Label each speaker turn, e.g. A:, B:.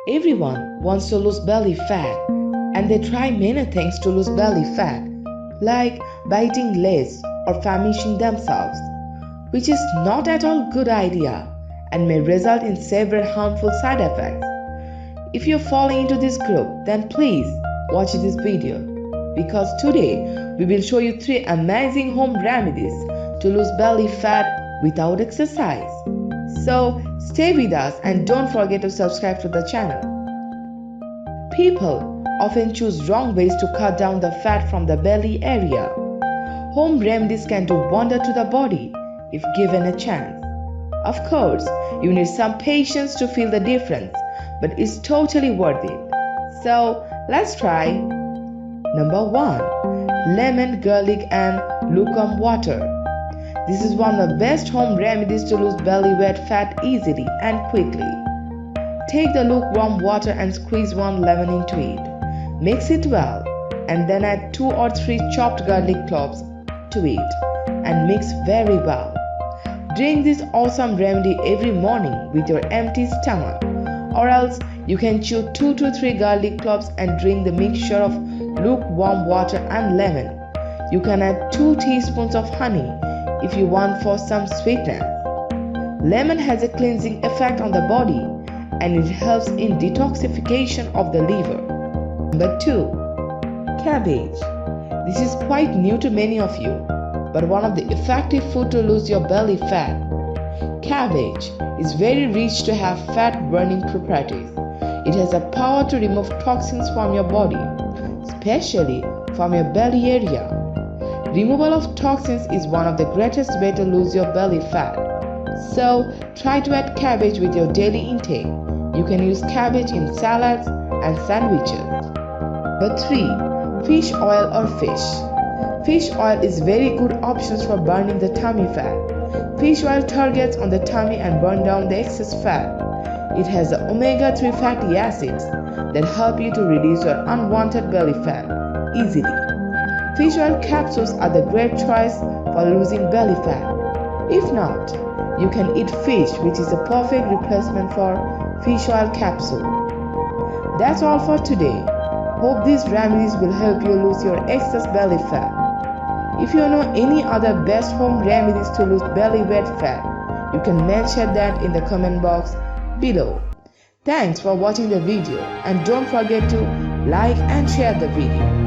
A: Everyone wants to lose belly fat, and they try many things to lose belly fat, like biting less or famishing themselves, which is not at all good idea and may result in severe harmful side effects. If you're falling into this group, then please watch this video, because today we will show you 3 amazing home remedies to lose belly fat without exercise. So stay with us and don't forget to subscribe to the channel. People often choose wrong ways to cut down the fat from the belly area. Home remedies can do wonder to the body if given a chance. Of course, you need some patience to feel the difference, but it's totally worth it. So let's try. Number 1. Lemon, garlic and lukewarm water. This is one of the best home remedies to lose belly fat easily and quickly. Take the lukewarm water and squeeze 1 lemon into it. Mix it well and then add 2 or 3 chopped garlic cloves to it and mix very well. Drink this awesome remedy every morning with your empty stomach, or else you can chew 2 to 3 garlic cloves and drink the mixture of lukewarm water and lemon. You can add 2 teaspoons of honey if you want for some sweetness. Lemon has a cleansing effect on the body and it helps in detoxification of the liver. Number 2. Cabbage. This is quite new to many of you, but one of the effective food to lose your belly fat. Cabbage is very rich to have fat burning properties. It has the power to remove toxins from your body, especially from your belly area. Removal of toxins is one of the greatest ways to lose your belly fat. So try to add cabbage with your daily intake. You can use cabbage in salads and sandwiches. Number 3. Fish oil or fish. Fish oil is very good option for burning the tummy fat. Fish oil targets on the tummy and burn down the excess fat. It has the omega-3 fatty acids that help you to reduce your unwanted belly fat easily. Fish oil capsules are the great choice for losing belly fat. If not, you can eat fish, which is a perfect replacement for fish oil capsule. That's all for today. Hope these remedies will help you lose your excess belly fat. If you know any other best home remedies to lose belly fat, you can mention that in the comment box below. Thanks for watching the video and don't forget to like and share the video.